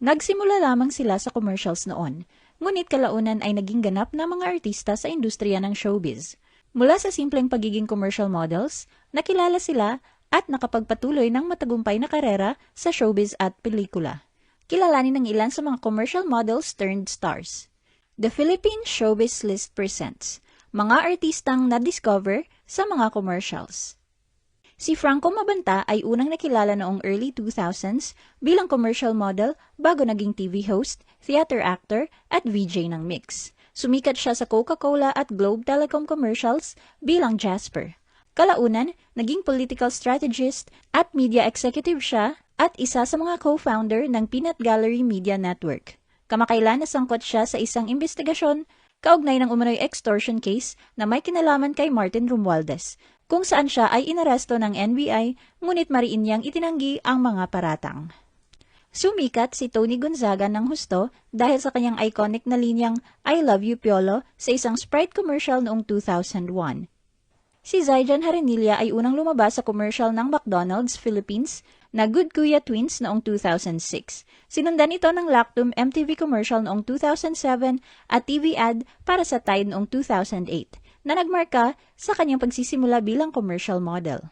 Nagsimula lamang sila sa commercials noon, ngunit kalaunan ay naging ganap na mga artista sa industriya ng showbiz. Mula sa simpleng pagiging commercial models, nakilala sila at nakapagpatuloy ng matagumpay na karera sa showbiz at pelikula. Kilalanin ng ilan sa mga commercial models turned stars. The Philippine Showbiz List presents mga artistang na-discover sa mga commercials. Si Franco Mabanta ay unang nakilala noong early 2000s bilang commercial model bago naging TV host, theater actor at VJ ng Mix. Sumikat siya sa Coca-Cola at Globe Telecom commercials bilang Jasper. Kalaunan, naging political strategist at media executive siya at isa sa mga co-founder ng Peanut Gallery Media Network. Kamakailan nasangkot siya sa isang investigasyon kaugnay ng umano'y extortion case na may kinalaman kay Martin Romualdez, kung saan siya ay inaresto ng NBI ngunit mariin niyang itinanggi ang mga paratang. Sumikat si Tony Gonzaga ng husto dahil sa kanyang iconic na linyang I Love You Piolo sa isang Sprite commercial noong 2001. Si Zaijan Harenilla ay unang lumabas sa commercial ng McDonald's Philippines na Good Kuya Twins noong 2006. Sinundan ito ng Lactum MTV commercial noong 2007 at TV ad para sa Tide noong 2008 na nagmarka sa kanyang pagsisimula bilang commercial model.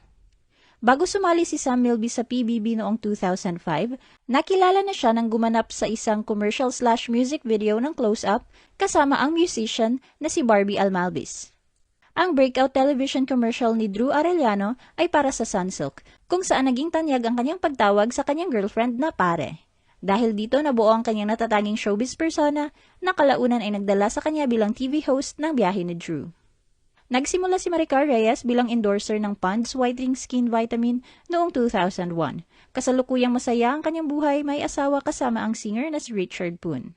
Bago sumali si Sam Milby sa PBB noong 2005, nakilala na siya nang gumanap sa isang commercial/music video ng Close-Up kasama ang musician na si Barbie Almalbis. Ang breakout television commercial ni Drew Arellano ay para sa Sunsilk, kung saan naging tanyag ang kanyang pagtawag sa kanyang girlfriend na pare. Dahil dito nabuo ang kanyang natatanging showbiz persona na kalaunan ay nagdala sa kanya bilang TV host ng biyahe ni Drew. Nagsimula si Maricar Reyes bilang endorser ng Pond's Whitening Skin Vitamin noong 2001. Kasalukuyang masaya ang kanyang buhay, may asawa kasama ang singer na si Richard Poon.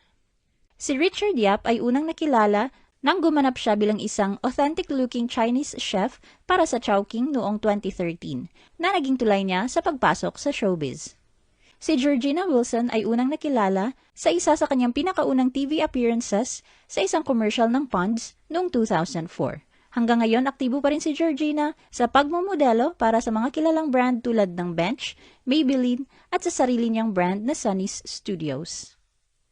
Si Richard Yap ay unang nakilala nang gumanap siya bilang isang authentic-looking Chinese chef para sa Chowking noong 2013, na naging tulay niya sa pagpasok sa showbiz. Si Georgina Wilson ay unang nakilala sa isa sa kanyang pinakaunang TV appearances sa isang commercial ng Ponds noong 2004. Hanggang ngayon, aktibo pa rin si Georgina sa pagmumodelo para sa mga kilalang brand tulad ng Bench, Maybelline at sa sarili niyang brand na Sunny's Studios.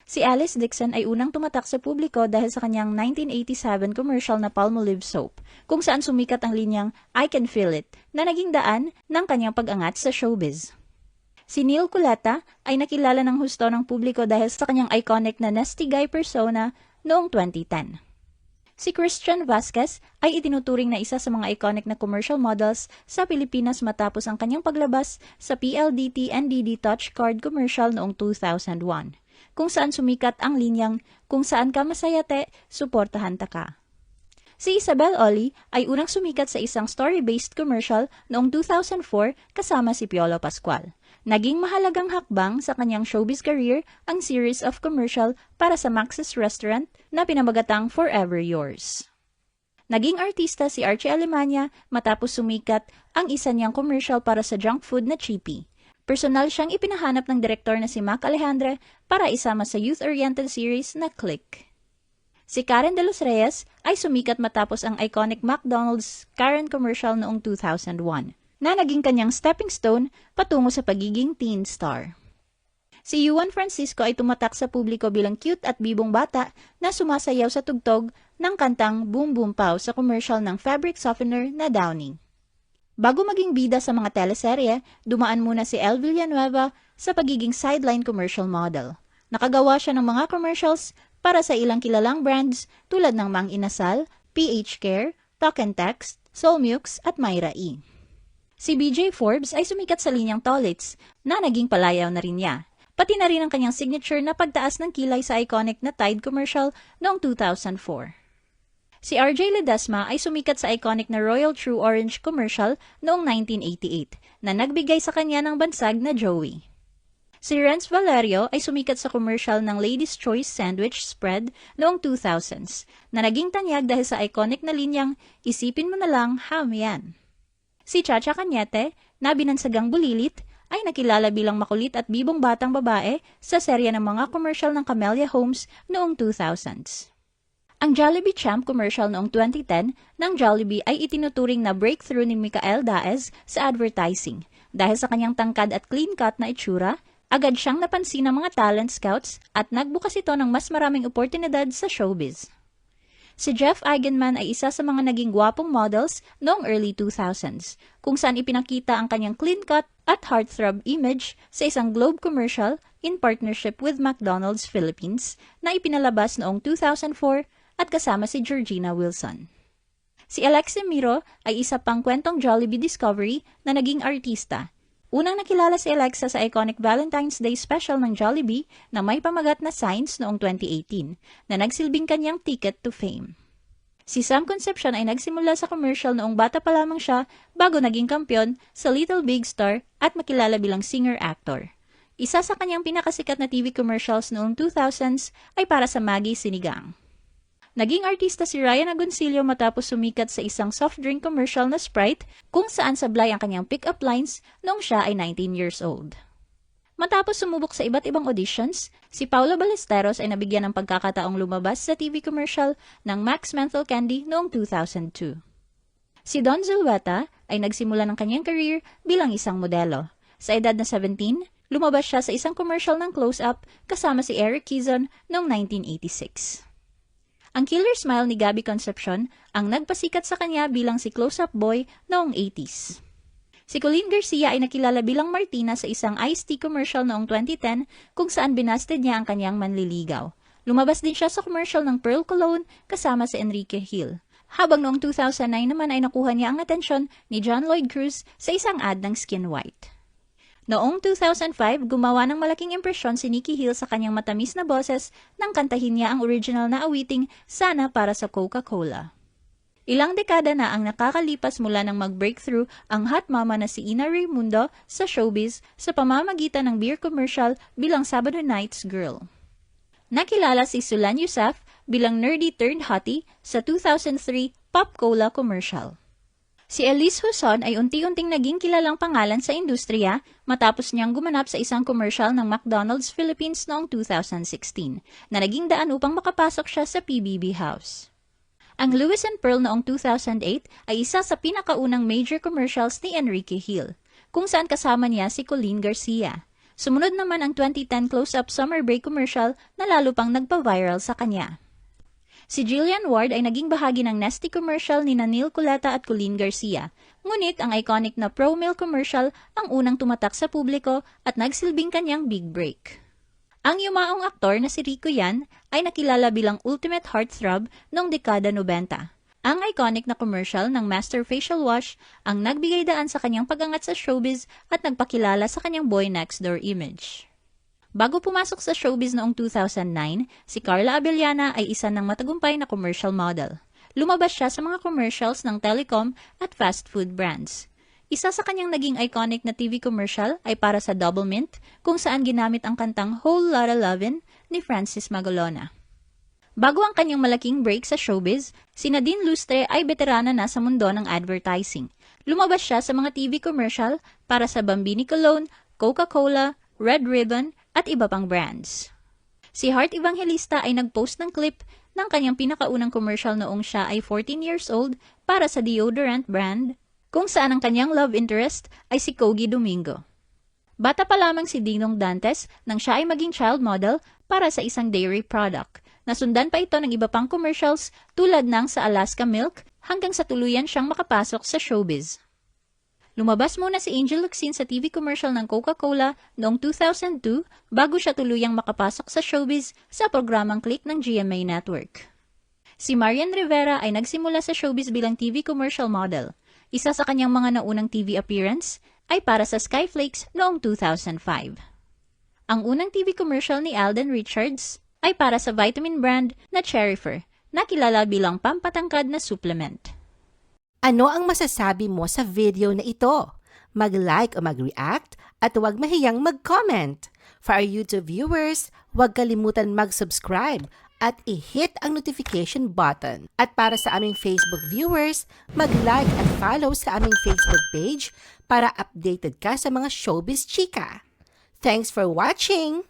Si Alice Dixon ay unang tumatak sa publiko dahil sa kanyang 1987 commercial na Palmolive soap, kung saan sumikat ang linyang I Can Feel It na naging daan ng kanyang pag-angat sa showbiz. Si Neil Culeta ay nakilala ng husto ng publiko dahil sa kanyang iconic na Nasty Guy persona noong 2010. Si Christian Vasquez ay itinuturing na isa sa mga iconic na commercial models sa Pilipinas matapos ang kanyang paglabas sa PLDT NDD Touch Card commercial noong 2001. Kung saan sumikat ang linyang, kung saan ka masayate, suportahan ta ka. Si Isabel Oli ay unang sumikat sa isang story-based commercial noong 2004 kasama si Piolo Pascual. Naging mahalagang hakbang sa kanyang showbiz career ang series of commercial para sa Max's Restaurant na pinamagatang Forever Yours. Naging artista si Archie Alemania matapos sumikat ang isa niyang commercial para sa junk food na Chippy. Personal siyang ipinahanap ng direktor na si Mac Alejandre para isama sa youth-oriented series na Click. Si Karen De Los Reyes ay sumikat matapos ang iconic McDonald's Karen commercial noong 2001, na naging kanyang stepping stone patungo sa pagiging teen star. Si Juan Francisco ay tumatak sa publiko bilang cute at bibong bata na sumasayaw sa tugtog ng kantang Boom Boom Pow sa commercial ng fabric softener na Downy. Bago maging bida sa mga teleserye, dumaan muna si El Villanueva sa pagiging sideline commercial model. Nakagawa siya ng mga commercials para sa ilang kilalang brands tulad ng Mang Inasal, PH Care, Talk and Text, Soulmux at Myra E. Si BJ Forbes ay sumikat sa linyang Tolits na naging palayaw na rin niya. Pati na rin ang kanyang signature na pagtaas ng kilay sa iconic na Tide commercial noong 2004. Si RJ Ledesma ay sumikat sa iconic na Royal True Orange commercial noong 1988 na nagbigay sa kanya ng bansag na Joey. Si Renz Valerio ay sumikat sa commercial ng Ladies' Choice Sandwich Spread noong 2000s na naging tanyag dahil sa iconic na linyang Isipin mo na lang, ham yan. Si Chacha Cañete, na binansagang bulilit, ay nakilala bilang makulit at bibong batang babae sa serya ng mga commercial ng Camellia Homes noong 2000s. Ang Jollibee Champ commercial noong 2010 ng Jollibee ay itinuturing na breakthrough ni Micael Daez sa advertising dahil sa kanyang tangkad at clean-cut na itsura Agad siyang napansin ng mga talent scouts at nagbukas ito ng mas maraming oportunidad sa showbiz. Si Jeff Eigenman ay isa sa mga naging gwapong models noong early 2000s, kung saan ipinakita ang kanyang clean-cut at heartthrob image sa isang Globe commercial in partnership with McDonald's Philippines na ipinalabas noong 2004 at kasama si Georgina Wilson. Si Alexi Miro ay isa pang kwentong Jollibee discovery na naging artista. Unang nakilala si Alexa sa iconic Valentine's Day special ng Jollibee na may pamagat na signs noong 2018 na nagsilbing kanyang ticket to fame. Si Sam Concepcion ay nagsimula sa commercial noong bata pa lamang siya bago naging kampiyon sa Little Big Star at makilala bilang singer-actor. Isa sa kanyang pinakasikat na TV commercials noong 2000s ay para sa Maggie Sinigang. Naging artista si Ryan Agoncillo matapos sumikat sa isang soft drink commercial na Sprite kung saan sablay ang kanyang pick-up lines noong siya ay 19 years old. Matapos sumubok sa iba't ibang auditions, si Paolo Ballesteros ay nabigyan ng pagkakataong lumabas sa TV commercial ng Max Menthol Candy noong 2002. Si Don Zulueta ay nagsimula ng kanyang career bilang isang modelo. Sa edad na 17, lumabas siya sa isang commercial ng Close-Up kasama si Eric Quezon noong 1986. Ang killer smile ni Gabby Concepcion ang nagpasikat sa kanya bilang si Close-Up Boy noong 80s. Si Colleen Garcia ay nakilala bilang Martina sa isang iced tea commercial noong 2010 kung saan binasted niya ang kanyang manliligaw. Lumabas din siya sa commercial ng Pearl Cologne kasama si Enrique Hill. Habang noong 2009 naman ay nakuha niya ang atensyon ni John Lloyd Cruz sa isang ad ng Skin White. Noong 2005, gumawa ng malaking impresyon si Nikki Hill sa kanyang matamis na boses nang kantahin niya ang original na awiting Sana para sa Coca-Cola. Ilang dekada na ang nakakalipas mula nang mag-breakthrough ang hot mama na si Ina Raimundo sa showbiz sa pamamagitan ng beer commercial bilang Sabado Night's Girl. Nakilala si Sulan Yusuf bilang nerdy turned hottie sa 2003 Pop Cola commercial. Si Elise Huson ay unti-unting naging kilalang pangalan sa industriya matapos niyang gumanap sa isang commercial ng McDonald's Philippines noong 2016 na naging daan upang makapasok siya sa PBB House. Ang Lewis and Pearl noong 2008 ay isa sa pinakaunang major commercials ni Enrique Hill, kung saan kasama niya si Colleen Garcia. Sumunod naman ang 2010 Close-Up Summer Break commercial na lalo pang nagpa-viral sa kanya. Si Jillian Ward ay naging bahagi ng Nestle commercial ni Neil Coleta at Colleen Garcia, ngunit ang iconic na Pro Meal commercial ang unang tumatak sa publiko at nagsilbing kanyang big break. Ang yumaong aktor na si Rico Yan ay nakilala bilang ultimate heartthrob noong dekada 90. Ang iconic na commercial ng Master Facial Wash ang nagbigay daan sa kanyang pag-angat sa showbiz at nagpakilala sa kanyang boy next door image. Bago pumasok sa showbiz noong 2009, si Carla Abellana ay isa ng matagumpay na commercial model. Lumabas siya sa mga commercials ng telecom at fast food brands. Isa sa kanyang naging iconic na TV commercial ay para sa Double Mint, kung saan ginamit ang kantang Whole Lotta Lovin' ni Francis Magolona. Bago ang kanyang malaking break sa showbiz, si Nadine Lustre ay veterana na sa mundo ng advertising. Lumabas siya sa mga TV commercial para sa Bambini Cologne, Coca-Cola, Red Ribbon, at iba pang brands. Si Heart Evangelista ay nag-post ng clip ng kanyang pinakaunang commercial noong siya ay 14 years old para sa deodorant brand, kung saan ang kanyang love interest ay si Kogi Domingo. Bata pa lamang si Dinong Dantes nang siya ay maging child model para sa isang dairy product. Nasundan pa ito ng iba pang commercials tulad ng sa Alaska Milk hanggang sa tuluyan siyang makapasok sa showbiz. Lumabas muna si Angel Locsin sa TV commercial ng Coca-Cola noong 2002 bago siya tuluyang makapasok sa showbiz sa programang Click ng GMA Network. Si Marian Rivera ay nagsimula sa showbiz bilang TV commercial model. Isa sa kanyang mga naunang TV appearance ay para sa Skyflakes noong 2005. Ang unang TV commercial ni Alden Richards ay para sa vitamin brand na Cherryfer, na kilala bilang pampatangkad na supplement. Ano ang masasabi mo sa video na ito? Mag-like o mag-react at huwag mahiyang mag-comment. For our YouTube viewers, huwag kalimutan mag-subscribe at i-hit ang notification button. At para sa aming Facebook viewers, mag-like at follow sa aming Facebook page para updated ka sa mga showbiz chika. Thanks for watching!